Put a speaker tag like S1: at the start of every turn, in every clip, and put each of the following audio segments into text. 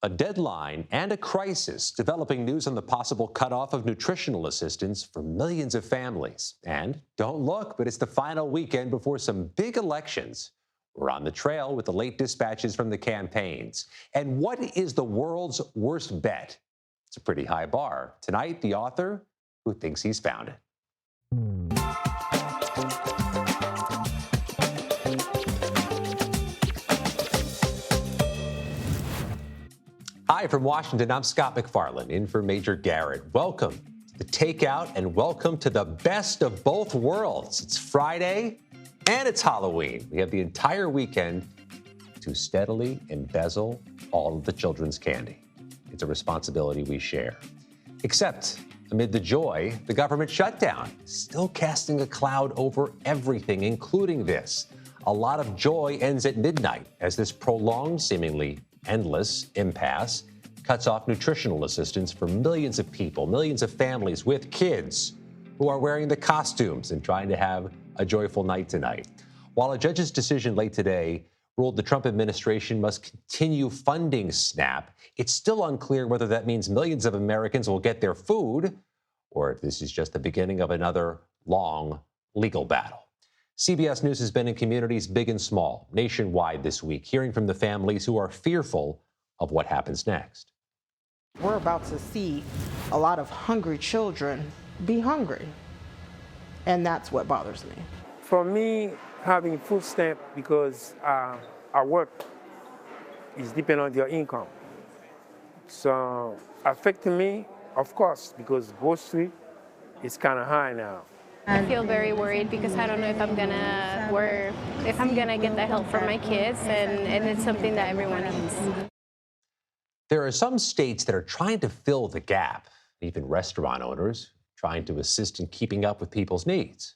S1: A deadline and a crisis, developing news on the possible cutoff of nutritional assistance for millions of families. And don't look, but it's the final weekend before some big elections. We're on the trail with the late dispatches from the campaigns. And what is the world's worst bet? It's a pretty high bar. Tonight, the author who thinks he's found it. Hi, from Washington, I'm Scott McFarland, in for Major Garrett. Welcome to the Takeout and welcome to the best of both worlds. It's Friday and it's Halloween. We have the entire weekend to steadily embezzle all of the children's candy. It's a responsibility we share. Except amid the joy, the government shutdown is still casting a cloud over everything, including this. A lot of joy ends at midnight as this prolonged, seemingly endless impasse cuts off nutritional assistance for millions of people, millions of families with kids who are wearing the costumes and trying to have a joyful night tonight. While a judge's decision late today ruled the Trump administration must continue funding SNAP, it's still unclear whether that means millions of Americans will get their food or if this is just the beginning of another long legal battle. CBS News has been in communities big and small, nationwide this week, hearing from the families who are fearful of what happens next.
S2: We're about to see a lot of hungry children be hungry, and that's what bothers me.
S3: For me, having food stamp because our work is dependent on your income. So affecting me, of course, because grocery is kind of high now.
S4: I feel very worried because I don't know if I'm gonna get the help for my kids, and it's something that everyone needs.
S1: There are some states that are trying to fill the gap, even restaurant owners trying to assist in keeping up with people's needs.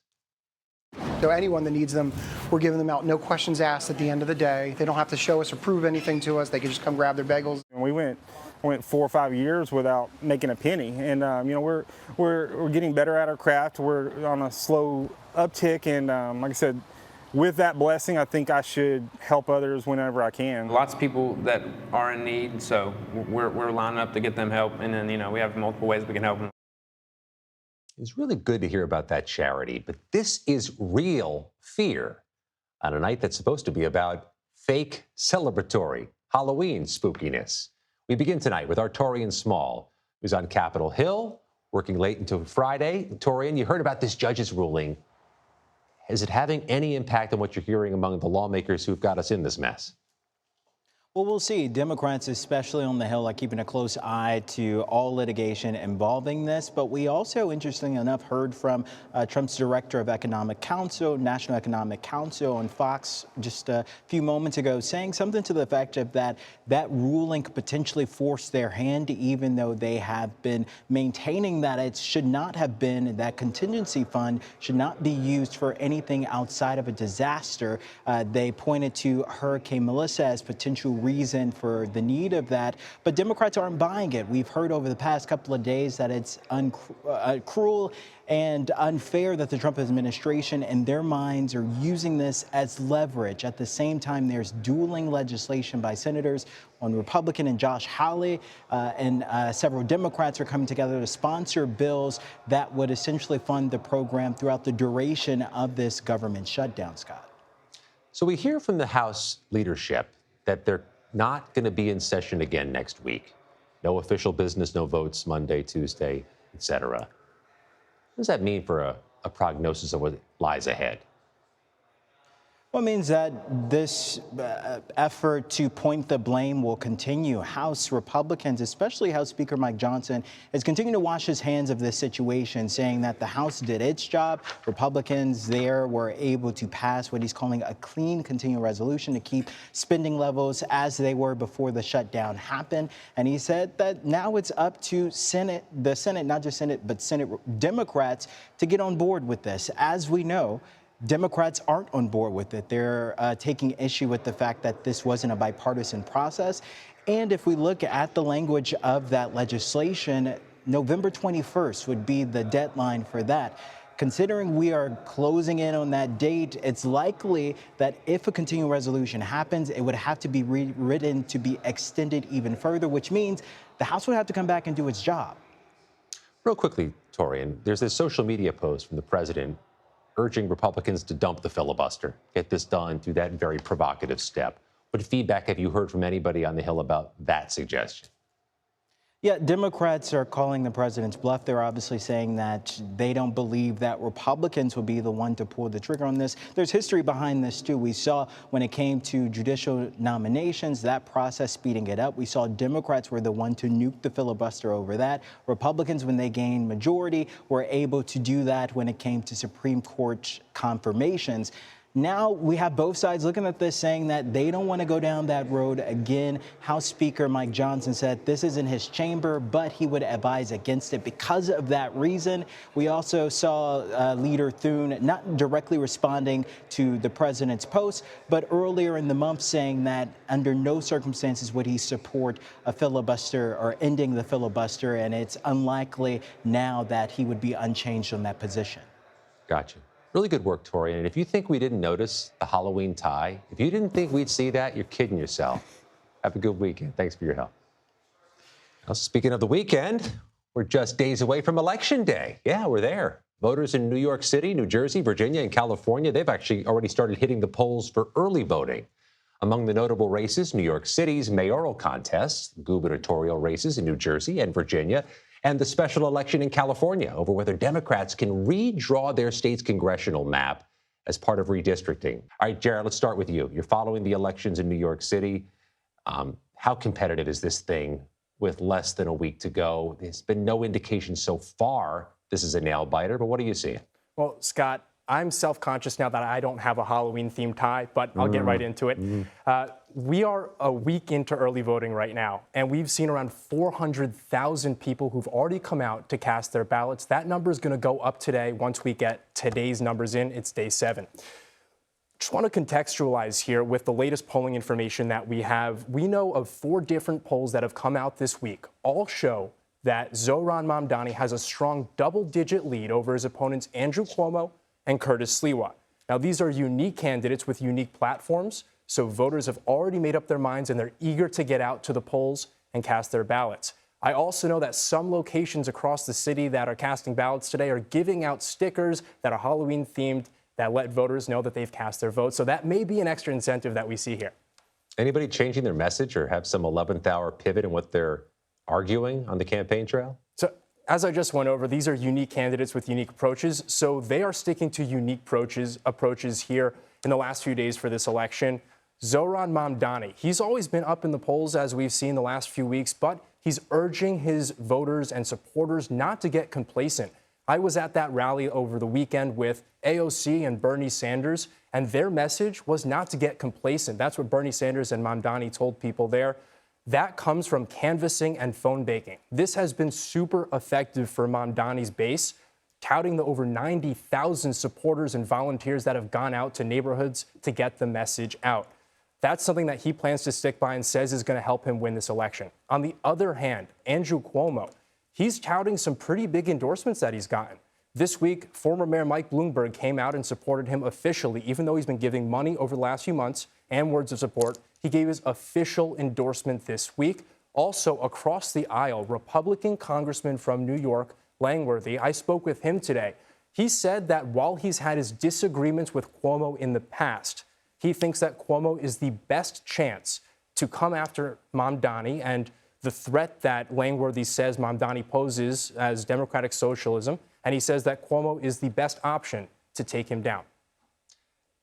S5: So anyone that needs them, we're giving them out, no questions asked at the end of the day. They don't have to show us or prove anything to us. They can just come grab their bagels.
S6: We went 4 or 5 years without making a penny, and we're getting better at our craft. We're on a slow uptick, and like I said, with that blessing, I think I should help others whenever I can.
S7: Lots of people that are in need, so we're lining up to get them help, and then we have multiple ways we can help them.
S1: It's really good to hear about that charity, but this is real fear on a night that's supposed to be about fake celebratory Halloween spookiness. We begin tonight with our Torian Small, who's on Capitol Hill, working late until Friday. Torian, you heard about this judge's ruling. Is it having any impact on what you're hearing among the lawmakers who've got us in this mess?
S8: Well, we'll see. Democrats, especially on the Hill, are keeping a close eye to all litigation involving this. But we also, interestingly enough, heard from Trump's director of Economic Counsel, National Economic Council, on Fox just a few moments ago, saying something to the effect of that ruling could potentially force their hand, even though they have been maintaining that it should not have been, that contingency fund should not be used for anything outside of a disaster. They pointed to Hurricane Melissa as potential reason for the need of that, but Democrats aren't buying it. We've heard over the past couple of days that it's cruel and unfair that the Trump administration, in their minds, are using this as leverage. At the same time, there's dueling legislation by senators. One Republican and Josh Hawley and several Democrats are coming together to sponsor bills that would essentially fund the program throughout the duration of this government shutdown, Scott.
S1: So we hear from the House leadership that they're not going to be in session again next week. No official business, no votes Monday, Tuesday, etc. What does that mean for a prognosis of what lies ahead?
S8: Well, it means that this effort to point the blame will continue. House Republicans, especially House Speaker Mike Johnson, is continuing to wash his hands of this situation, saying that the House did its job. Republicans there were able to pass what he's calling a clean continuing resolution to keep spending levels as they were before the shutdown happened. And he said that now it's up to the Senate, not just Senate, but Senate Democrats to get on board with this. As we know, Democrats aren't on board with it. They're taking issue with the fact that this wasn't a bipartisan process. And if we look at the language of that legislation, November 21st would be the deadline for that. considering we are closing in on that date, it's likely that if a continuing resolution happens, it would have to be rewritten to be extended even further, which means the House would have to come back and do its job.
S1: Real quickly, Torian, there's this social media post from the president urging Republicans to dump the filibuster, get this done through that very provocative step. What feedback have you heard from anybody on the Hill about that suggestion?
S8: Yeah, Democrats are calling the president's bluff. They're obviously saying that they don't believe that Republicans will be the one to pull the trigger on this. There's history behind this, too. We saw when it came to judicial nominations, that process speeding it up. We saw Democrats were the one to nuke the filibuster over that. Republicans, when they gained majority, were able to do that when it came to Supreme Court confirmations. Now we have both sides looking at this saying that they don't want to go down that road again. House Speaker Mike Johnson said this isn't his chamber, but he would advise against it because of that reason. We also saw Leader Thune not directly responding to the president's post, but earlier in the month saying that under no circumstances would he support a filibuster or ending the filibuster, and it's unlikely now that he would be unchanged on that position.
S1: Gotcha. Really good work, Torian. And if you think we didn't notice the Halloween tie, if you didn't think we'd see that, you're kidding yourself. Have a good weekend. Thanks for your help. Now, speaking of the weekend, we're just days away from Election Day. Yeah, we're there. Voters in New York City, New Jersey, Virginia, and California, they've actually already started hitting the polls for early voting. Among the notable races, New York City's mayoral contests, gubernatorial races in New Jersey and Virginia, and the special election in California over whether Democrats can redraw their state's congressional map as part of redistricting. All right, Jared, let's start with you. You're following the elections in New York City. How competitive is this thing with less than a week to go? There's been no indication so far this is a nail-biter, but what are you seeing?
S9: Well, Scott, I'm self-conscious now that I don't have a Halloween-themed tie, but I'll get right into it. We are a week into early voting right now, and we've seen around 400,000 people who've already come out to cast their ballots. That number is going to go up today once we get today's numbers in. It's day 7. Just want to contextualize here with the latest polling information that we have. We know of 4 different polls that have come out this week. All show that Zohran Mamdani has a strong double-digit lead over his opponents Andrew Cuomo and Curtis Sliwa. Now, these are unique candidates with unique platforms, so voters have already made up their minds and they're eager to get out to the polls and cast their ballots. I also know that some locations across the city that are casting ballots today are giving out stickers that are Halloween-themed that let voters know that they've cast their vote. So that may be an extra incentive that we see here.
S1: Anybody changing their message or have some 11th hour pivot in what they're arguing on the campaign trail?
S9: So as I just went over, these are unique candidates with unique approaches. So they are sticking to unique approaches here in the last few days for this election. Zohran Mamdani, he's always been up in the polls, as we've seen the last few weeks, but he's urging his voters and supporters not to get complacent. I was at that rally over the weekend with AOC and Bernie Sanders, and their message was not to get complacent. That's what Bernie Sanders and Mamdani told people there. That comes from canvassing and phone baking. This has been super effective for Mamdani's base, touting the over 90,000 supporters and volunteers that have gone out to neighborhoods to get the message out. That's something that he plans to stick by and says is going to help him win this election. On the other hand, Andrew Cuomo, he's touting some pretty big endorsements that he's gotten. This week, former Mayor Mike Bloomberg came out and supported him officially, even though he's been giving money over the last few months and words of support. He gave his official endorsement this week. Also, across the aisle, Republican Congressman from New York, Langworthy, I spoke with him today. He said that while he's had his disagreements with Cuomo in the past, he thinks that Cuomo is the best chance to come after Mamdani and the threat that Langworthy says Mamdani poses as democratic socialism. And he says that Cuomo is the best option to take him down.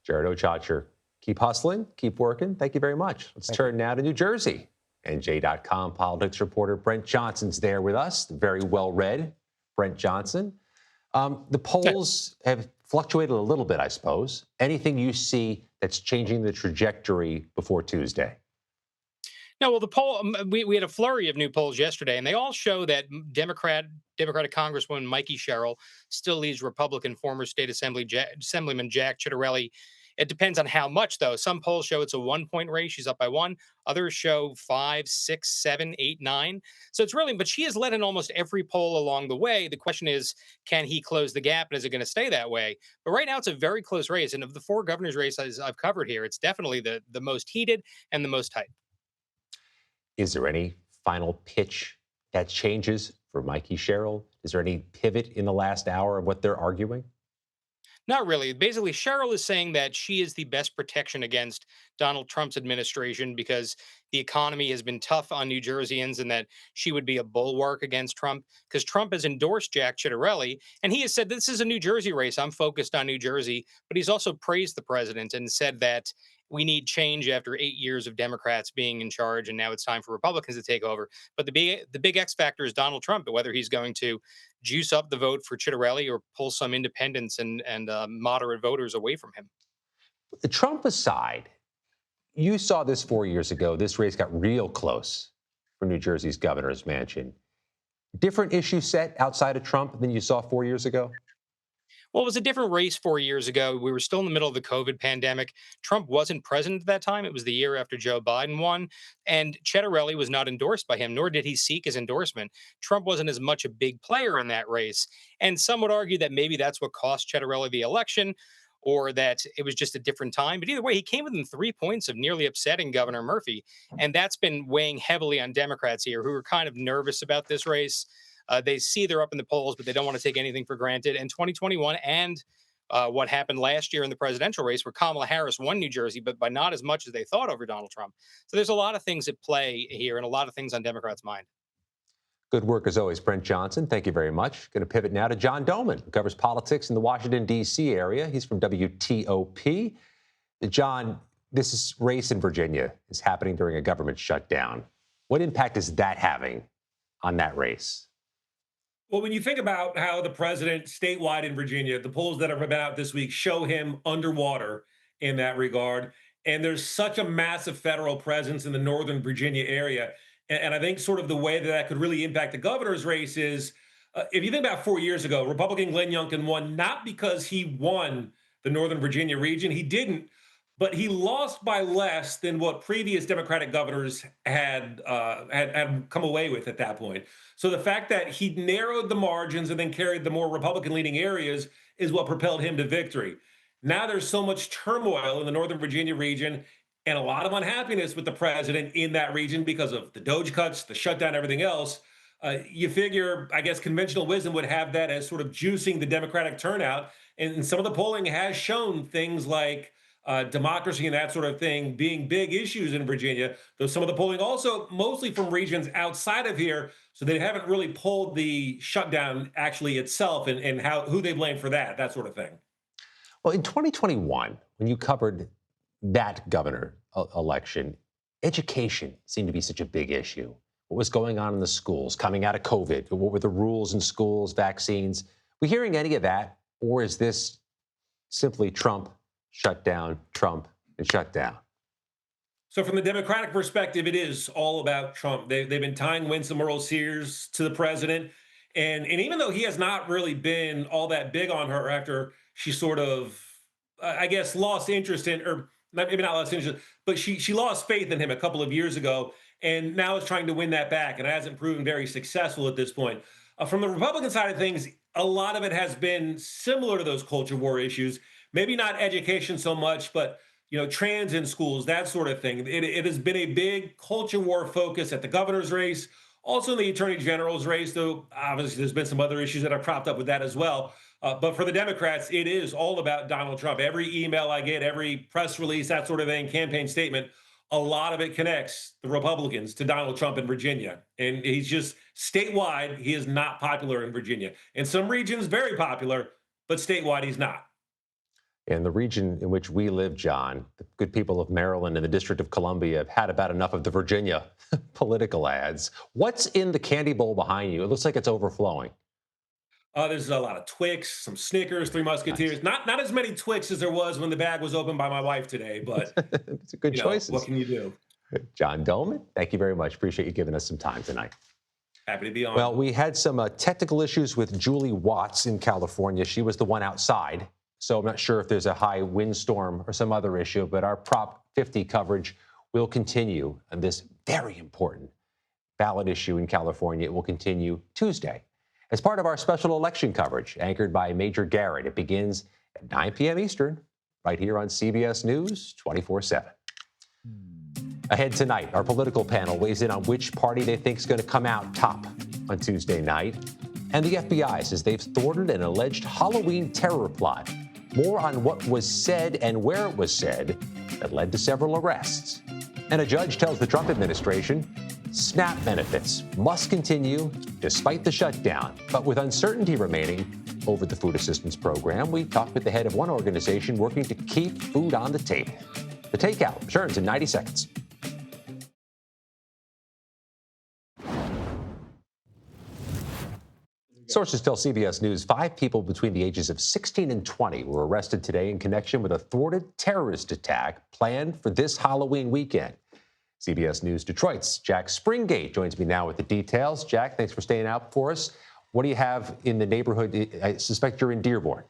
S1: Jared Ochacher, keep hustling, keep working. Thank you very much. Let's turn now to New Jersey. NJ.com politics reporter Brent Johnson's there with us, the very well-read Brent Johnson. The polls have fluctuated a little bit, I suppose. Anything you see that's changing the trajectory before Tuesday?
S10: No, well, the poll, we had a flurry of new polls yesterday, and they all show that Democratic Congresswoman Mikey Sherrill still leads Republican former state Assemblyman Jack Ciattarelli It depends on how much, though. Some polls show it's a 1 point race. She's up by one. Others show 5, 6, 7, 8, 9. So it's really, but she has led in almost every poll along the way. The question is, can he close the gap, and is it going to stay that way? But right now, it's a very close race. And of the four governor's races I've covered here, it's definitely the most heated and the most tight.
S1: Is there any final pitch that changes for Mikey Sherrill? Is there any pivot in the last hour of what they're arguing?
S10: Not really. Basically, Cheryl is saying that she is the best protection against Donald Trump's administration because the economy has been tough on New Jerseyans and that she would be a bulwark against Trump because Trump has endorsed Jack Ciattarelli. And he has said, this is a New Jersey race. I'm focused on New Jersey. But he's also praised the president and said that we need change after 8 years of Democrats being in charge. And now it's time for Republicans to take over. But the big X factor is Donald Trump, whether he's going to juice up the vote for Ciattarelli or pull some independents and moderate voters away from him.
S1: Trump aside, you saw this 4 years ago. This race got real close for New Jersey's governor's mansion. Different issue set outside of Trump than you saw 4 years ago?
S10: Well, it was a different race 4 years ago. We were still in the middle of the COVID pandemic. Trump wasn't president at that time. It was the year after Joe Biden won. And Ciattarelli was not endorsed by him, nor did he seek his endorsement. Trump wasn't as much a big player in that race. And some would argue that maybe that's what cost Ciattarelli the election, or that it was just a different time. But either way, he came within 3 points of nearly upsetting Governor Murphy. And that's been weighing heavily on Democrats here, who are kind of nervous about this race. They see they're up in the polls, but they don't want to take anything for granted. And 2021 and what happened last year in the presidential race, where Kamala Harris won New Jersey, but by not as much as they thought over Donald Trump. So there's a lot of things at play here and a lot of things on Democrats' mind.
S1: Good work as always, Brent Johnson. Thank you very much. Going to pivot now to John Domen, who covers politics in the Washington, D.C. area. He's from WTOP. John, this race in Virginia is happening during a government shutdown. What impact is that having on that race?
S11: Well, when you think about how the president statewide in Virginia, the polls that have been out this week show him underwater in that regard. And there's such a massive federal presence in the Northern Virginia area. And I think sort of the way that that could really impact the governor's race is, if you think about 4 years ago, Republican Glenn Youngkin won not because he won the Northern Virginia region. He didn't. But he lost by less than what previous Democratic governors had come away with at that point. So the fact that he narrowed the margins and then carried the more Republican-leaning areas is what propelled him to victory. Now there's so much turmoil in the Northern Virginia region and a lot of unhappiness with the president in that region because of the Doge cuts, the shutdown, everything else. You figure, I guess, conventional wisdom would have that as sort of juicing the Democratic turnout. And some of the polling has shown things like democracy and that sort of thing being big issues in Virginia, though some of the polling also mostly from regions outside of here. So they haven't really pulled the shutdown actually itself and who they blame for that sort of thing.
S1: Well, in 2021, when you covered that governor election, education seemed to be such a big issue. What was going on in the schools coming out of COVID? What were the rules in schools, vaccines? We hearing any of that, or is this simply Trump, shut down, Trump, and shut down?
S11: So from the Democratic perspective, it is all about Trump. They've been tying Winsome Earl-Sears to the president. And even though he has not really been all that big on her after she sort of, I guess, lost interest in, or maybe not lost interest, but she lost faith in him a couple of years ago and now is trying to win that back. And it hasn't proven very successful at this point. From the Republican side of things, a lot of it has been similar to those culture war issues. Maybe not education so much, but trans in schools, that sort of thing. It has been a big culture war focus at the governor's race, also in the attorney general's race, though obviously there's been some other issues that have cropped up with that as well. But for the Democrats, it is all about Donald Trump. Every email I get, every press release, that sort of thing, campaign statement, a lot of it connects the Republicans to Donald Trump in Virginia. And he's just statewide, he is not popular in Virginia. In some regions, very popular, but statewide, he's not.
S1: In the region in which we live, John, the good people of Maryland and the District of Columbia have had about enough of the Virginia political ads. What's in the candy bowl behind you? It looks like it's overflowing.
S11: There's a lot of Twix, some Snickers, Three Musketeers. Nice. Not as many Twix as there was when the bag was opened by my wife today, but
S1: it's a good choice.
S11: What can you do?
S1: John Domen, thank you very much. Appreciate you giving us some time tonight.
S11: Happy to be on.
S1: Well, we had some technical issues with Julie Watts in California. She was the one outside So I'm not sure if there's a high windstorm or some other issue, but our Prop 50 coverage will continue on this very important ballot issue in California. It will continue Tuesday as part of our special election coverage anchored by Major Garrett. It begins at 9 p.m. Eastern right here on CBS News 24/7. Ahead tonight, our political panel weighs in on which party they think is going to come out top on Tuesday night. And the FBI says they've thwarted an alleged Halloween terror plot. More on what was said and where it was said that led to several arrests. And a judge tells the Trump administration SNAP benefits must continue despite the shutdown. But with uncertainty remaining over the food assistance program, we talked with the head of one organization working to keep food on the table. The Takeout returns in 90 seconds. Sources tell CBS News 5 people between the ages of 16 and 20 were arrested today in connection with a thwarted terrorist attack planned for this Halloween weekend. CBS News Detroit's Jack Springate joins me now with the details. Jack, thanks for staying out for us. What do you have in the neighborhood? I suspect you're in Dearborn.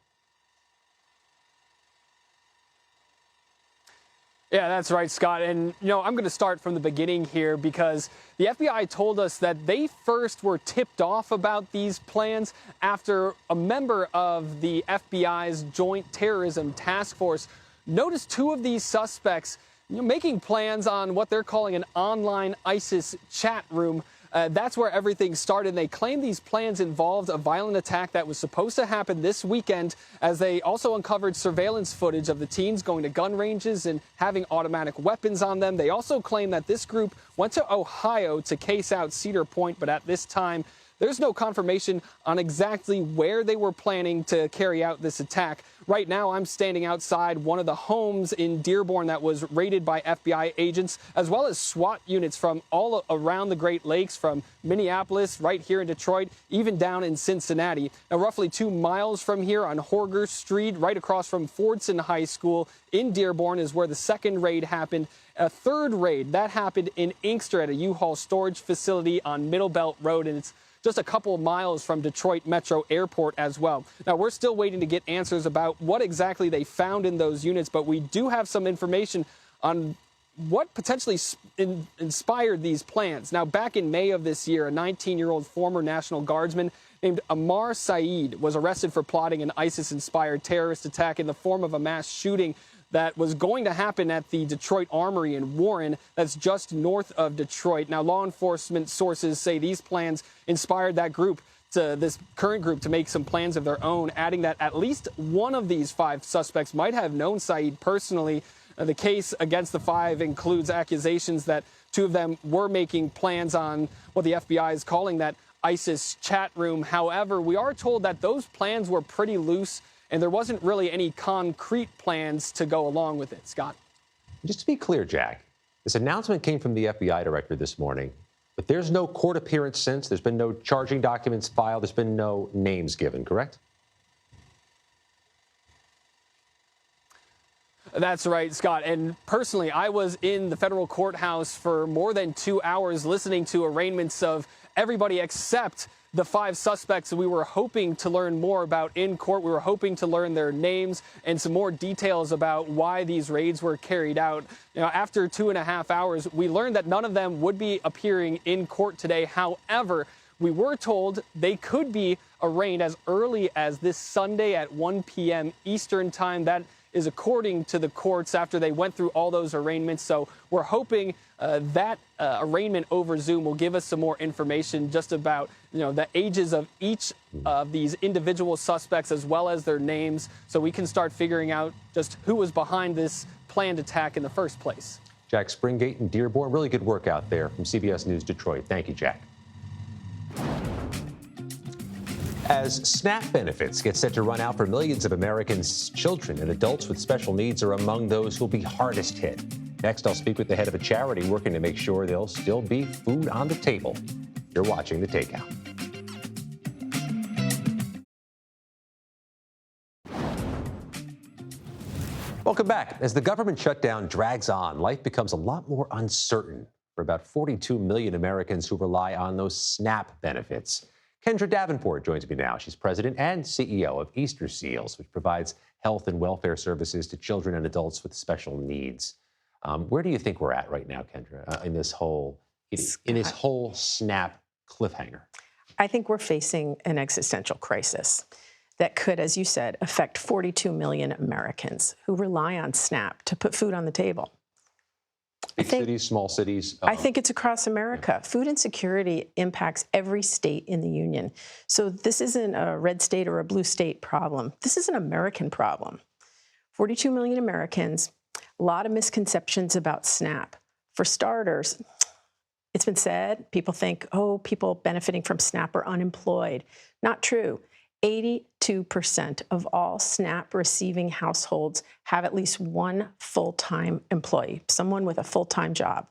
S12: Yeah, that's right, Scott. And, I'm going to start from the beginning here because the FBI told us that they first were tipped off about these plans after a member of the FBI's Joint Terrorism Task Force noticed two of these suspects making plans on what they're calling an online ISIS chat room. That's where everything started. They claim these plans involved a violent attack that was supposed to happen this weekend, as they also uncovered surveillance footage of the teens going to gun ranges and having automatic weapons on them. They also claim that this group went to Ohio to case out Cedar Point, but at this time, there's no confirmation on exactly where they were planning to carry out this attack. Right now, I'm standing outside one of the homes in Dearborn that was raided by FBI agents, as well as SWAT units from all around the Great Lakes, from Minneapolis, right here in Detroit, even down in Cincinnati. Now, roughly 2 miles from here on Horger Street, right across from Fordson High School in Dearborn, is where the second raid happened. A third raid, that happened in Inkster at a U-Haul storage facility on Middle Belt Road, and it's just a couple of miles from Detroit Metro Airport as well. Now, we're still waiting to get answers about what exactly they found in those units, but we do have some information on what potentially inspired these plans. Now, back in May of this year, a 19-year-old former National Guardsman named Ammar Saeed was arrested for plotting an ISIS-inspired terrorist attack in the form of a mass shooting that was going to happen at the Detroit Armory in Warren, that's just north of Detroit. Now, law enforcement sources say these plans inspired that group, to this current group, to make some plans of their own, adding that at least one of these 5 suspects might have known Saeed personally. The case against the 5 includes accusations that 2 of them were making plans on what the FBI is calling that ISIS chat room. However, we are told that those plans were pretty loose, and there wasn't really any concrete plans to go along with it. Scott?
S1: Just to be clear, Jack, this announcement came from the FBI director this morning, but there's no court appearance since. There's been no charging documents filed. There's been no names given, correct?
S12: That's right, Scott. And personally, I was in the federal courthouse for more than 2 hours listening to arraignments of everybody except the 5 suspects we were hoping to learn more about in court. We were hoping to learn their names and some more details about why these raids were carried out. After 2.5 hours, we learned that none of them would be appearing in court today. However, we were told they could be arraigned as early as this Sunday at 1 p.m. Eastern time. That is according to the courts after they went through all those arraignments. So we're hoping that arraignment over Zoom will give us some more information just about the ages of each of these individual suspects, as well as their names, so we can start figuring out just who was behind this planned attack in the first place.
S1: Jack Springate in Dearborn, really good work out there from CBS News Detroit. Thank you, Jack. As SNAP benefits get set to run out for millions of Americans, children and adults with special needs are among those who will be hardest hit. Next, I'll speak with the head of a charity working to make sure there'll still be food on the table. You're watching The Takeout. Welcome back. As the government shutdown drags on, life becomes a lot more uncertain for about 42 million Americans who rely on those SNAP benefits. Kendra Davenport joins me now. She's president and CEO of Easter Seals, which provides health and welfare services to children and adults with special needs. Where do you think we're at right now, Kendra, in this whole SNAP cliffhanger?
S13: I think we're facing an existential crisis that could, as you said, affect 42 million Americans who rely on SNAP to put food on the table.
S1: Big cities, small cities?
S13: I think it's across America. Food insecurity impacts every state in the union. So this isn't a red state or a blue state problem. This is an American problem. 42 million Americans, a lot of misconceptions about SNAP. For starters, it's been said, people think, oh, people benefiting from SNAP are unemployed. Not true. 82% of all SNAP receiving households have at least one full-time employee, someone with a full-time job.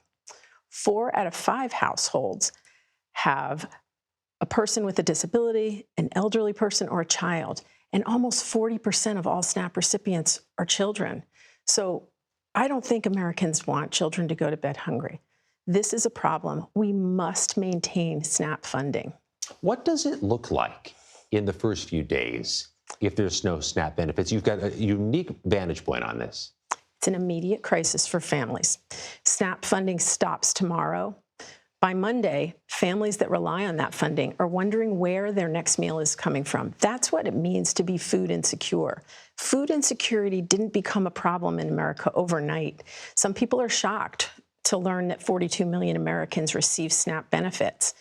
S13: 4 out of 5 households have a person with a disability, an elderly person, or a child. And almost 40% of all SNAP recipients are children. So I don't think Americans want children to go to bed hungry. This is a problem. We must maintain SNAP funding.
S1: What does it look like in the first few days if there's no SNAP benefits? You've got a unique vantage point on this.
S13: It's an immediate crisis for families. SNAP funding stops tomorrow. By Monday, families that rely on that funding are wondering where their next meal is coming from. That's what it means to be food insecure. Food insecurity didn't become a problem in America overnight. Some people are shocked to learn that 42 million Americans receive SNAP benefits.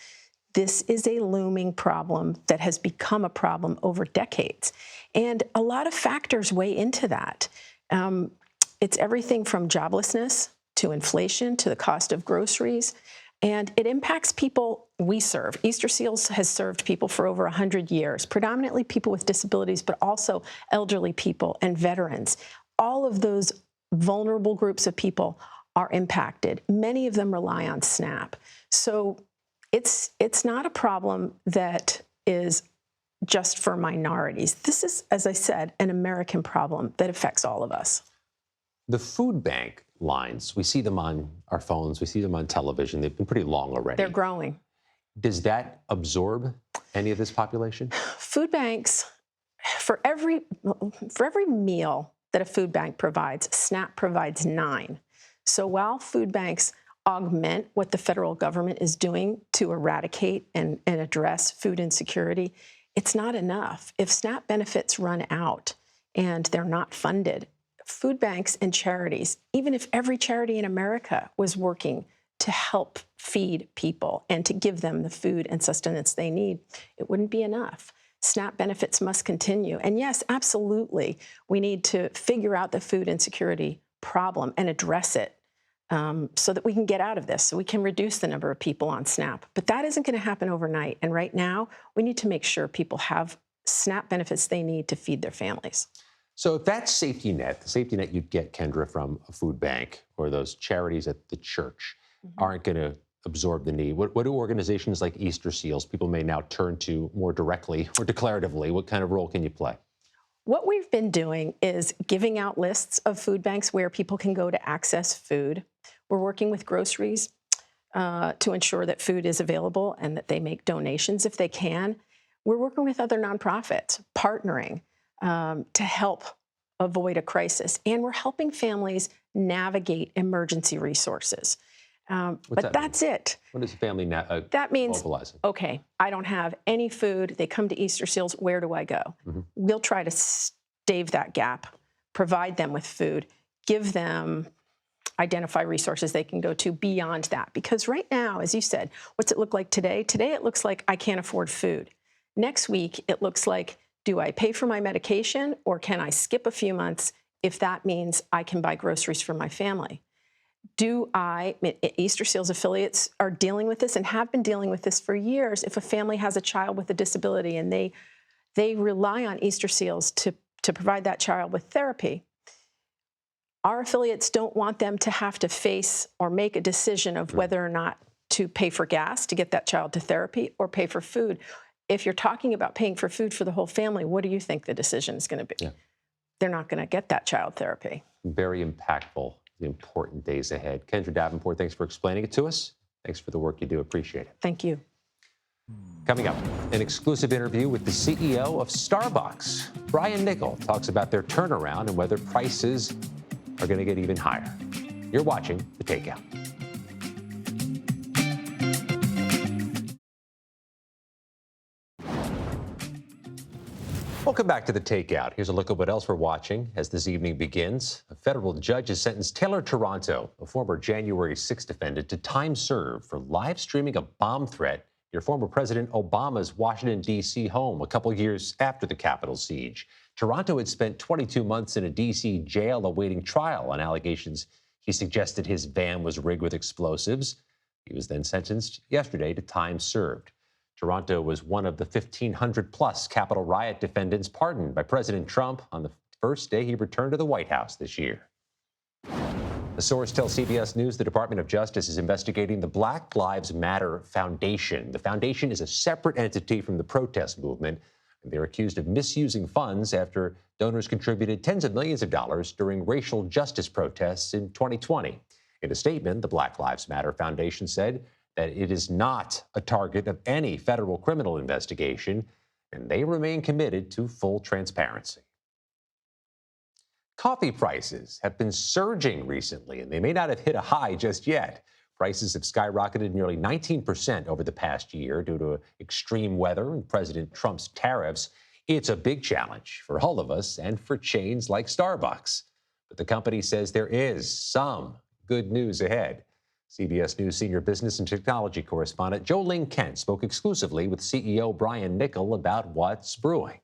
S13: This is a looming problem that has become a problem over decades. And a lot of factors weigh into that. It's everything from joblessness to inflation to the cost of groceries. And it impacts people we serve. Easter Seals has served people for over 100 years, predominantly people with disabilities, but also elderly people and veterans. All of those vulnerable groups of people are impacted. Many of them rely on SNAP. So it's not a problem that is just for minorities. This is, as I said, an American problem that affects all of us.
S1: The food bank lines, we see them on our phones, we see them on television. They've been pretty long already.
S13: They're growing.
S1: Does that absorb any of this population?
S13: Food banks, for every meal that a food bank provides, SNAP provides 9. So while food banks augment what the federal government is doing to eradicate and address food insecurity, it's not enough. If SNAP benefits run out and they're not funded, food banks and charities, even if every charity in America was working to help feed people and to give them the food and sustenance they need, it wouldn't be enough. SNAP benefits must continue. And yes, absolutely, we need to figure out the food insecurity problem and address it so that we can get out of this, so we can reduce the number of people on SNAP. But that isn't going to happen overnight. And right now, we need to make sure people have SNAP benefits they need to feed their families.
S1: So if that safety net, the safety net you'd get, Kendra, from a food bank or those charities at the church aren't going to absorb the need, what do organizations like Easter Seals, people may now turn to more directly or declaratively? What kind of role can you play?
S13: What we've been doing is giving out lists of food banks where people can go to access food. We're working with groceries to ensure that food is available and that they make donations if they can. We're working with other nonprofits, partnering to help avoid a crisis. And we're helping families navigate emergency resources. But that's it.
S1: What does family
S13: that means,
S1: mobilizing?
S13: Okay, I don't have any food. They come to Easter Seals. Where do I go? We'll try to stave that gap, provide them with food, give them, identify resources they can go to beyond that. Because right now, as you said, what's it look like today? Today, it looks like I can't afford food. Next week, it looks like, do I pay for my medication or can I skip a few months if that means I can buy groceries for my family? Easter Seals affiliates are dealing with this and have been dealing with this for years. If a family has a child with a disability and they rely on Easter Seals to provide that child with therapy, our affiliates don't want them to have to face or make a decision of whether or not to pay for gas to get that child to therapy or pay for food. If you're talking about paying for food for the whole family, what do you think the decision is going to be? Yeah. They're not going to get that child therapy.
S1: Very impactful, the important days ahead. Kendra Davenport, thanks for explaining it to us. Thanks for the work you do. Appreciate it.
S13: Thank you.
S1: Coming up, an exclusive interview with the CEO of Starbucks. Brian Niccol talks about their turnaround and whether prices are going to get even higher. You're watching The Takeout. Welcome back to The Takeout. Here's a look at what else we're watching as this evening begins. A federal judge has sentenced Taylor Toronto, a former January 6th defendant, to time served for live streaming a bomb threat near former President Obama's Washington, D.C. home a couple years after the Capitol siege. Toronto had spent 22 months in a D.C. jail awaiting trial on allegations he suggested his van was rigged with explosives. He was then sentenced yesterday to time served. Toronto was one of the 1,500-plus Capitol riot defendants pardoned by President Trump on the first day he returned to the White House this year. A source tells CBS News the Department of Justice is investigating the Black Lives Matter Foundation. The foundation is a separate entity from the protest movement, and they're accused of misusing funds after donors contributed tens of millions of dollars during racial justice protests in 2020. In a statement, the Black Lives Matter Foundation said that it is not a target of any federal criminal investigation, and they remain committed to full transparency. Coffee prices have been surging recently, and they may not have hit a high just yet. Prices have skyrocketed nearly 19% over the past year due to extreme weather and President Trump's tariffs. It's a big challenge for all of us and for chains like Starbucks. But the company says there is some good news ahead. CBS News senior business and technology correspondent Jolene Kent spoke exclusively with CEO Brian Niccol about what's brewing.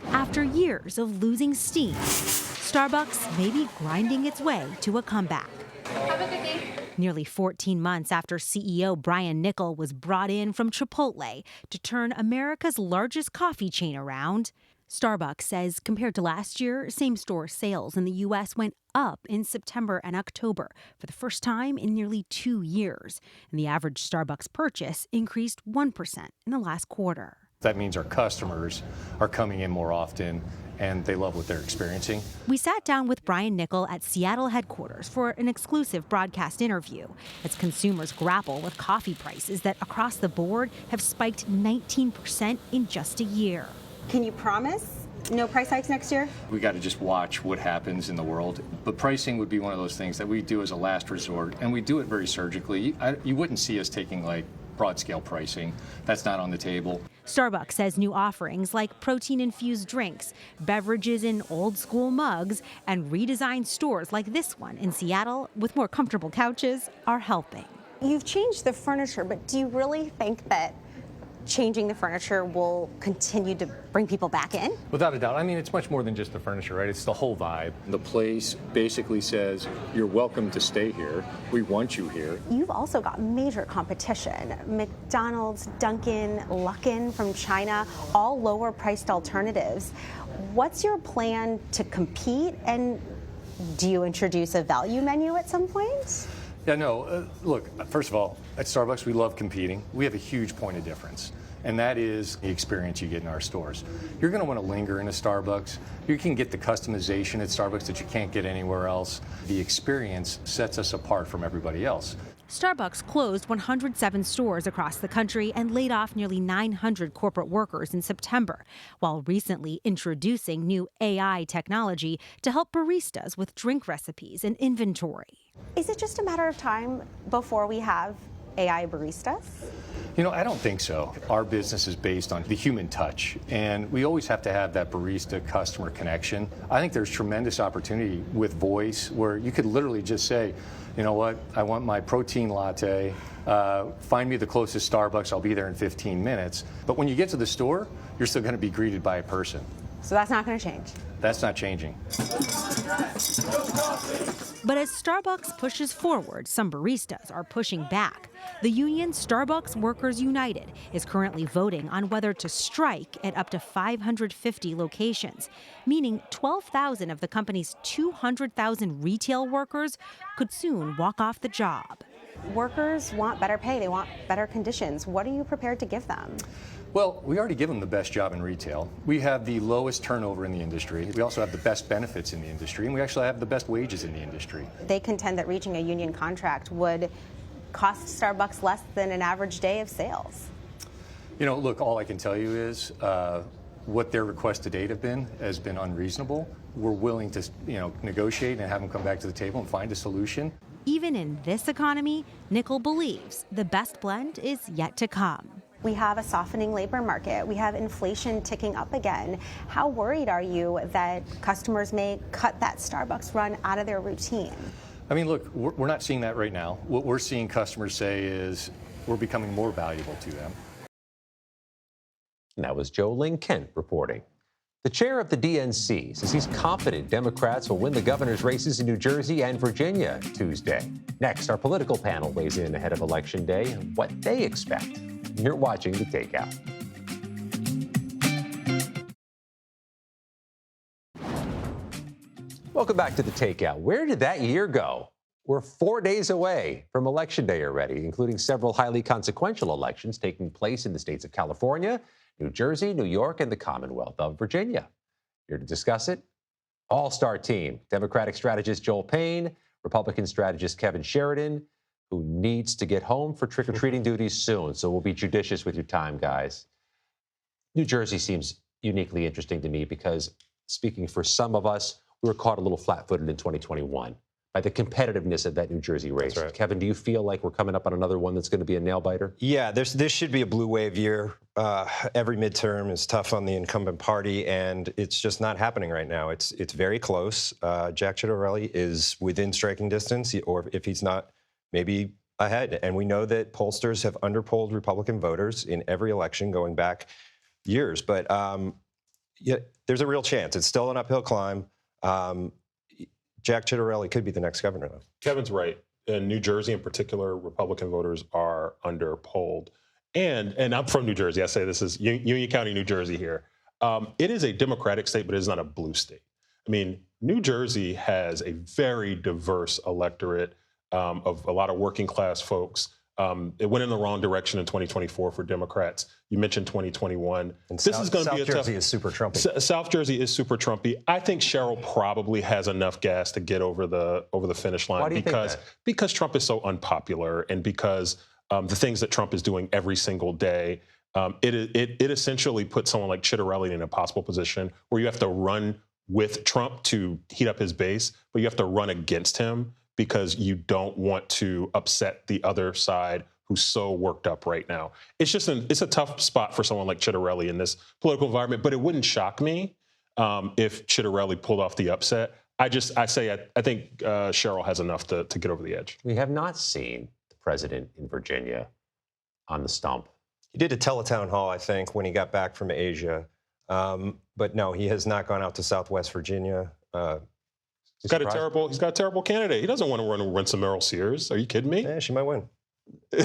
S14: After years of losing steam, Starbucks may be grinding its way to a comeback.
S4: Have a good day.
S14: Nearly 14 months after CEO Brian Niccol was brought in from Chipotle to turn America's largest coffee chain around, Starbucks says compared to last year, same-store sales in the U.S. went up in September and October for the first time in nearly 2 years. And the average Starbucks purchase increased 1% in the last quarter.
S15: That means our customers are coming in more often and they love what they're experiencing.
S14: We sat down with Brian Niccol at Seattle headquarters for an exclusive broadcast interview as consumers grapple with coffee prices that across the board have spiked 19% in just a year.
S16: Can you promise no price hikes next year?
S15: We got to just watch what happens in the world. But pricing would be one of those things that we do as a last resort, and we do it very surgically. You wouldn't see us taking like broad-scale pricing. That's not on the table.
S14: Starbucks says new offerings like protein-infused drinks, beverages in old-school mugs, and redesigned stores like this one in Seattle with more comfortable couches are helping.
S16: You've changed the furniture, but do you really think that changing the furniture will continue to bring people back in?
S15: Without a doubt. I mean, it's much more than just the furniture, right? It's the whole vibe. The place basically says, you're welcome to stay here. We want you here.
S16: You've also got major competition. McDonald's, Dunkin', Luckin from China, all lower priced alternatives. What's your plan to compete, and do you introduce a value menu at some point?
S15: Yeah, no, look, first of all, at Starbucks, we love competing. We have a huge point of difference, and that is the experience you get in our stores. You're going to want to linger in a Starbucks. You can get the customization at Starbucks that you can't get anywhere else. The experience sets us apart from everybody else.
S14: Starbucks closed 107 stores across the country and laid off nearly 900 corporate workers in September, while recently introducing new AI technology to help baristas with drink recipes and inventory.
S16: Is it just a matter of time before we have AI baristas?
S15: You know, I don't think so. Our business is based on the human touch, and we always have to have that barista-customer connection. I think there's tremendous opportunity with voice where you could literally just say, you know what, I want my protein latte, find me the closest Starbucks, I'll be there in 15 minutes. But when you get to the store, you're still going to be greeted by a person.
S16: So that's not going to change?
S15: That's not changing.
S14: But as Starbucks pushes forward, some baristas are pushing back. The union Starbucks Workers United is currently voting on whether to strike at up to 550 locations, meaning 12,000 of the company's 200,000 retail workers could soon walk off the job.
S16: Workers want better pay, they want better conditions. What are you prepared to give them?
S15: Well, we already give them the best job in retail. We have the lowest turnover in the industry. We also have the best benefits in the industry, and we actually have the best wages in the industry.
S16: They contend that reaching a union contract would cost Starbucks less than an average day of sales.
S15: You know, look, all I can tell you is what their requests to date has been unreasonable. We're willing to, negotiate and have them come back to the table and find a solution.
S14: Even in this economy, Nickel believes the best blend is yet to come.
S16: We have a softening labor market. We have inflation ticking up again. How worried are you that customers may cut that Starbucks run out of their routine?
S15: I mean, look, we're not seeing that right now. What we're seeing customers say is we're becoming more valuable to them.
S1: And that was Joe Ling Kent reporting. The chair of the DNC says he's confident Democrats will win the governor's races in New Jersey and Virginia Tuesday. Next, our political panel weighs in ahead of Election Day and what they expect. You're watching The Takeout. Welcome back to The Takeout. Where did that year go? We're 4 days away from Election Day already, including several highly consequential elections taking place in the states of California, New Jersey, New York, and the Commonwealth of Virginia. Here to discuss it, all-star team, Democratic strategist Joel Payne, Republican strategist Kevin Sheridan, who needs to get home for trick-or-treating duties soon, so we'll be judicious with your time, guys. New Jersey seems uniquely interesting to me because, speaking for some of us, we were caught a little flat-footed in 2021 by the competitiveness of that New Jersey race. Right. Kevin, do you feel like we're coming up on another one that's going to be a nail-biter?
S17: Yeah, this should be a blue wave year. Every midterm is tough on the incumbent party, and it's just not happening right now. It's very close. Jack Ciattarelli is within striking distance, or if he's not, maybe ahead. And we know that pollsters have underpolled Republican voters in every election going back years. But yeah, there's a real chance. It's still an uphill climb. Jack Ciattarelli could be the next governor, though.
S18: Kevin's right. In New Jersey, in particular, Republican voters are underpolled. And I'm from New Jersey. I say this is Union County, New Jersey here. It is a Democratic state, but it is not a blue state. I mean, New Jersey has a very diverse electorate of a lot of working class folks. It went in the wrong direction in 2024 for Democrats. You mentioned 2021.
S17: And
S18: this is going to be a tough.
S17: South Jersey is super Trumpy.
S18: South Jersey is super Trumpy. I think Cheryl probably has enough gas to get over the finish line.
S1: Why do you think that?
S18: Because Trump is so unpopular, and because the things that Trump is doing every single day, it essentially puts someone like Ciattarelli in an impossible position where you have to run with Trump to heat up his base, but you have to run against him because you don't want to upset the other side who's so worked up right now. It's just it's a tough spot for someone like Ciattarelli in this political environment, but it wouldn't shock me if Ciattarelli pulled off the upset. I think Cheryl has enough to get over the edge.
S1: We have not seen the president in Virginia on the stump.
S17: He did a teletown hall, I think, when he got back from Asia. But no, he has not gone out to Southwest Virginia.
S18: He's got a terrible candidate. He doesn't want to run against Merrill Sears. Are you kidding me?
S17: Yeah, she might win.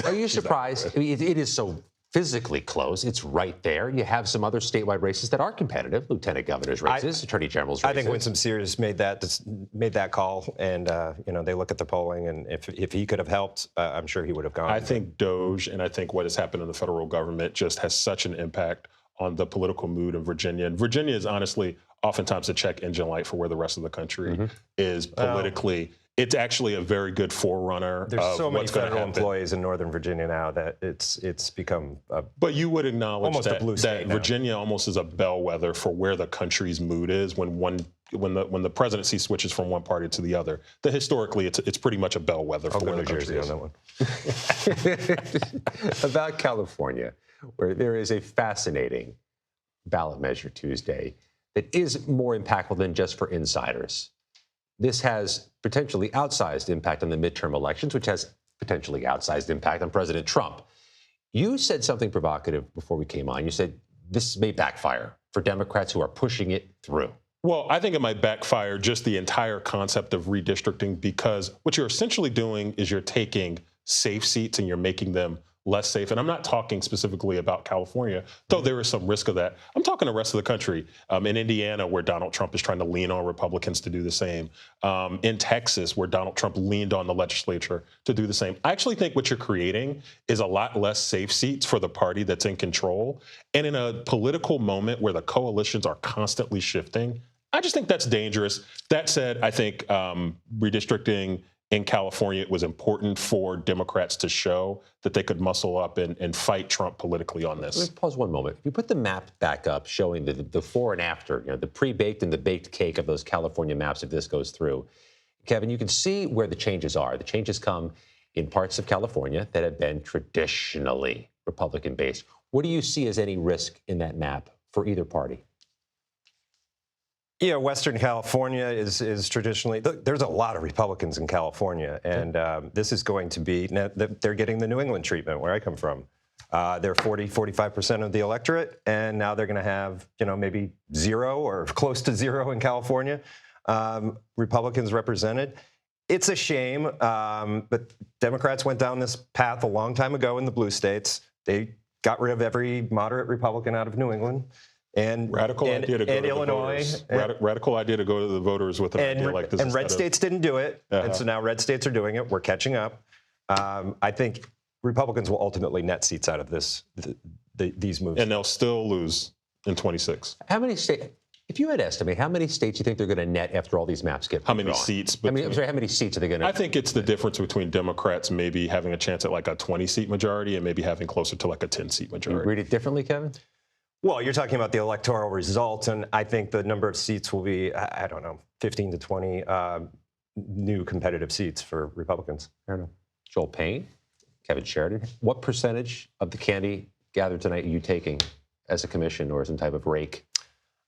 S1: Are you surprised? I mean, it is so physically close. It's right there. You have some other statewide races that are competitive: lieutenant governors' races, attorney general's races.
S17: I think Winsome Sears made that call, and they look at the polling, and if he could have helped, I'm sure he would have gone.
S18: I think Doge and I think what has happened in the federal government just has such an impact on the political mood of Virginia. And Virginia is honestly oftentimes a check engine light for where the rest of the country is politically. It's actually a very good forerunner.
S17: There's so many federal
S18: happen.
S17: employees in Northern Virginia now that it's become
S18: but you would acknowledge
S17: almost
S18: that,
S17: a blue state
S18: that Virginia almost is a bellwether for where the country's mood is when the presidency switches from one party to the other. Historically, it's pretty much a bellwether for where the country is.
S17: On that one.
S1: About California, where there is a fascinating ballot measure Tuesday that is more impactful than just for insiders. This has potentially outsized impact on the midterm elections, which has potentially outsized impact on President Trump. You said something provocative before we came on. You said this may backfire for Democrats who are pushing it through.
S18: Well, I think it might backfire just the entire concept of redistricting, because what you're essentially doing is you're taking safe seats and you're making them less safe. And I'm not talking specifically about California, though there is some risk of that. I'm talking the rest of the country. In Indiana, where Donald Trump is trying to lean on Republicans to do the same. In Texas, where Donald Trump leaned on the legislature to do the same. I actually think what you're creating is a lot less safe seats for the party that's in control. And in a political moment where the coalitions are constantly shifting, I just think that's dangerous. That said, I think redistricting in California, it was important for Democrats to show that they could muscle up and fight Trump politically on this.
S1: Let me pause one moment. If you put the map back up showing the before and after, the pre-baked and the baked cake of those California maps, if this goes through, Kevin, you can see where the changes are. The changes come in parts of California that have been traditionally Republican-based. What do you see as any risk in that map for either party?
S17: Yeah, Western California is traditionally, there's a lot of Republicans in California, and this is going to be, they're getting the New England treatment where I come from. They're 45% of the electorate, and now they're going to have, maybe zero or close to zero in California, Republicans represented. It's a shame, but Democrats went down this path a long time ago in the blue states. They got rid of every moderate Republican out of New England. And
S18: radical idea to go to
S17: Illinois.
S18: The voters. Radical idea to go to the voters with an idea like this.
S17: And red states didn't do it. And so now red states are doing it. We're catching up. I think Republicans will ultimately net seats out of these moves.
S18: And they'll still lose in 26.
S1: How many states, if you had to estimate, how many states do you think they're going to net after all these maps get
S18: How many seats?
S1: I'm sorry, how many seats are they going to?
S18: I think it's the difference between Democrats maybe having a chance at like a 20-seat majority and maybe having closer to like a 10-seat majority.
S1: You read it differently, Kevin?
S17: Well, you're talking about the electoral results, and I think the number of seats will be, 15 to 20 new competitive seats for Republicans.
S1: Fair enough. Joel Payne, Kevin Sheridan, what percentage of the candy gathered tonight are you taking as a commission or as some type of rake?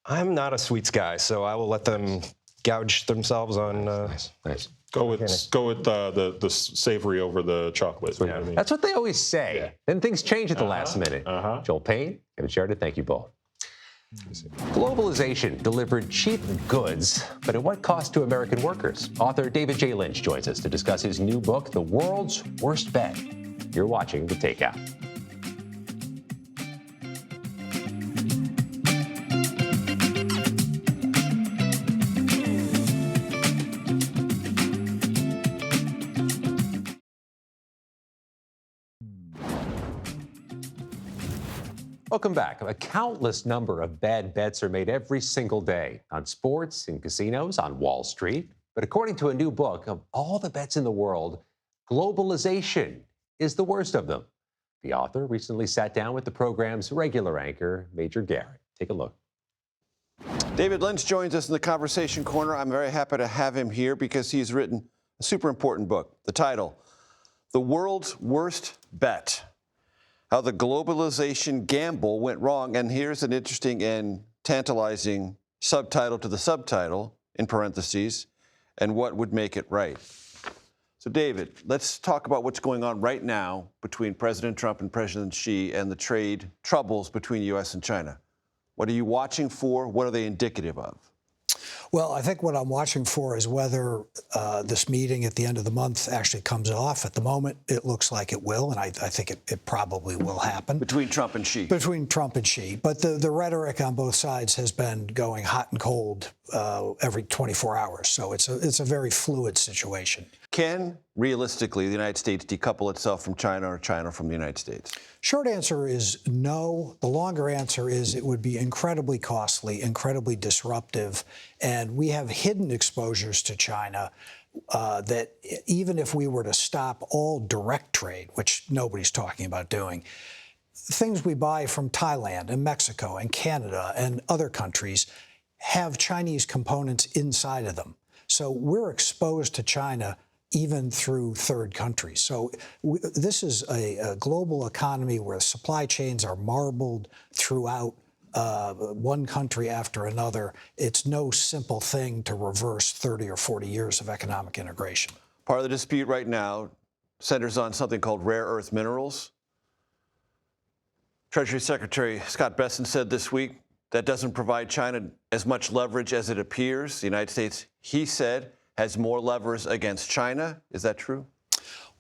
S17: I'm not a sweets guy, so I will let them gouge themselves on.
S1: Nice.
S18: Go with the savory over the chocolate. You know what I mean?
S1: That's what they always say. Yeah. Then things change at the last minute. Joel Payne, Kevin Sheridan, thank you both. Globalization delivered cheap goods, but at what cost to American workers? Author David J. Lynch joins us to discuss his new book, The World's Worst Bet. You're watching The Takeout. Welcome back. A countless number of bad bets are made every single day on sports, in casinos, on Wall Street. But according to a new book, of all the bets in the world, globalization is the worst of them. The author recently sat down with the program's regular anchor, Major Garrett. Take a look.
S19: David Lynch joins us in the Conversation Corner. I'm very happy to have him here because he's written a super important book. The title, The World's Worst Bet: How the Globalization Gamble Went Wrong. And here's an interesting and tantalizing subtitle to the subtitle, in parentheses, and what would make it right. So, David, let's talk about what's going on right now between President Trump and President Xi and the trade troubles between the U.S. and China. What are you watching for? What are they indicative of?
S20: Well, I think what I'm watching for is whether this meeting at the end of the month actually comes off. At the moment, it looks like it will, and I think it probably will happen.
S19: Between Trump and Xi.
S20: Between Trump and Xi. But the rhetoric on both sides has been going hot and cold every 24 hours. So it's a very fluid situation.
S19: Can, realistically, the United States decouple itself from China or China from the United States?
S20: Short answer is no. The longer answer is it would be incredibly costly, incredibly disruptive, and we have hidden exposures to China that even if we were to stop all direct trade, which nobody's talking about doing, things we buy from Thailand and Mexico and Canada and other countries have Chinese components inside of them. So we're exposed to China even through third countries. So this is a global economy where supply chains are marbled throughout one country after another. It's no simple thing to reverse 30 or 40 years of economic integration.
S19: Part of the dispute right now centers on something called rare earth minerals. Treasury Secretary Scott Bessent said this week that doesn't provide China as much leverage as it appears. The United States, he said, has more levers against China. Is that true?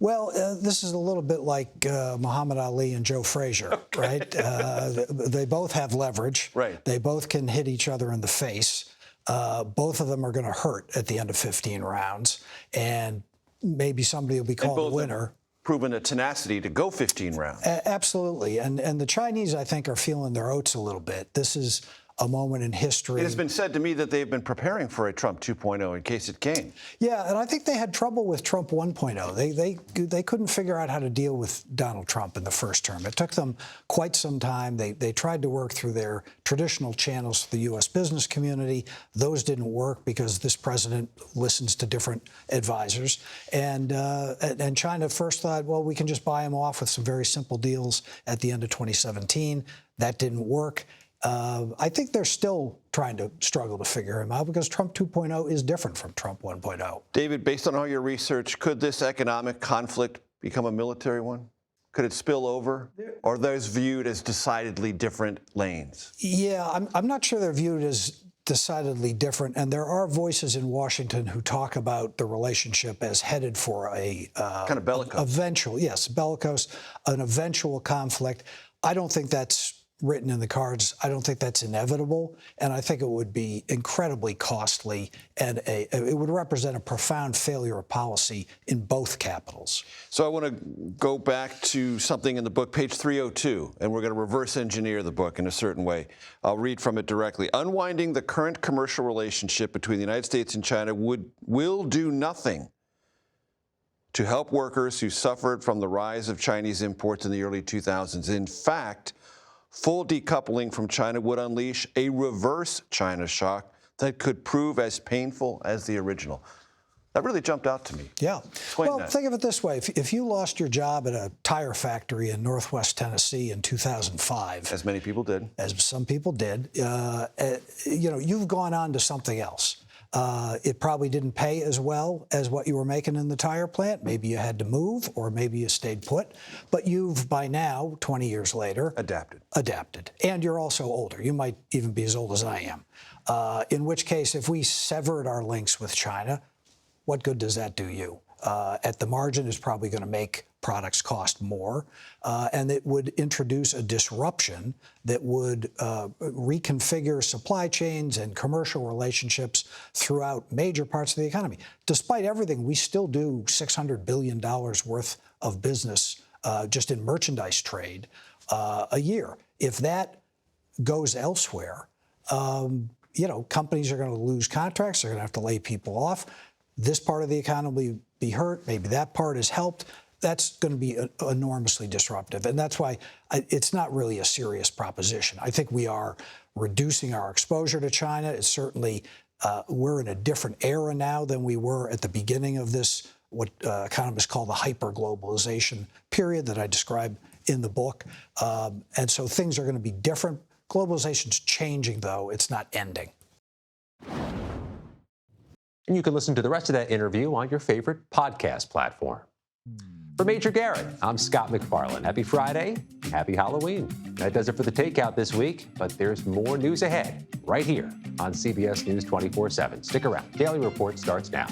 S20: Well, this is a little bit like Muhammad Ali and Joe Frazier, right? They both have leverage.
S19: Right.
S20: They both can hit each other in the face. Both of them are going to hurt at the end of 15 rounds. And maybe somebody will be called a winner.
S19: Proven a tenacity to go 15 rounds.
S20: Absolutely. And the Chinese, I think, are feeling their oats a little bit. This is a moment in history.
S19: It has been said to me that they've been preparing for a Trump 2.0 in case it came.
S20: Yeah, and I think they had trouble with Trump 1.0. They couldn't figure out how to deal with Donald Trump in the first term. It took them quite some time. They tried to work through their traditional channels to the U.S. business community. Those didn't work because this president listens to different advisors. And China first thought, well, we can just buy him off with some very simple deals at the end of 2017. That didn't work. I think they're still trying to struggle to figure him out because Trump 2.0 is different from Trump 1.0.
S19: David, based on all your research, could this economic conflict become a military one? Could it spill over? Or are those viewed as decidedly different lanes?
S20: Yeah, I'm not sure they're viewed as decidedly different. And there are voices in Washington who talk about the relationship as headed for a
S19: kind of bellicose.
S20: Bellicose, an eventual conflict. I don't think that's written in the cards. I don't think that's inevitable, and I think it would be incredibly costly, and it would represent a profound failure of policy in both capitals.
S19: So I want to go back to something in the book, page 302, and we're going to reverse engineer the book in a certain way. I'll read from it directly. Unwinding the current commercial relationship between the United States and China will do nothing to help workers who suffered from the rise of Chinese imports in the early 2000s. In fact, full decoupling from China would unleash a reverse China shock that could prove as painful as the original. That really jumped out to me.
S20: Yeah.
S19: Explain that.
S20: Think of it this way. If you lost your job at a tire factory in Northwest Tennessee in 2005.
S19: As many people did.
S20: As some people did. You've gone on to something else. It probably didn't pay as well as what you were making in the tire plant. Maybe you had to move, or maybe you stayed put. But you've, by now, 20 years later... Adapted. And you're also older. You might even be as old as I am. In which case, if we severed our links with China, what good does that do you? At the margin, it's probably going to make products cost more, and it would introduce a disruption that would reconfigure supply chains and commercial relationships throughout major parts of the economy. Despite everything, we still do $600 billion worth of business just in merchandise trade a year. If that goes elsewhere, companies are going to lose contracts. They're going to have to lay people off. This part of the economy be hurt. Maybe that part is helped. That's going to be enormously disruptive. And that's why it's not really a serious proposition. I think we are reducing our exposure to China. It's certainly, we're in a different era now than we were at the beginning of this, what economists call the hyper-globalization period that I describe in the book. And so things are going to be different. Globalization's changing, though. It's not ending.
S1: And you can listen to the rest of that interview on your favorite podcast platform. For Major Garrett, I'm Scott McFarland. Happy Friday, happy Halloween. That does it for the Takeout this week, but there's more news ahead right here on CBS News 24/7. Stick around. Daily Report starts now.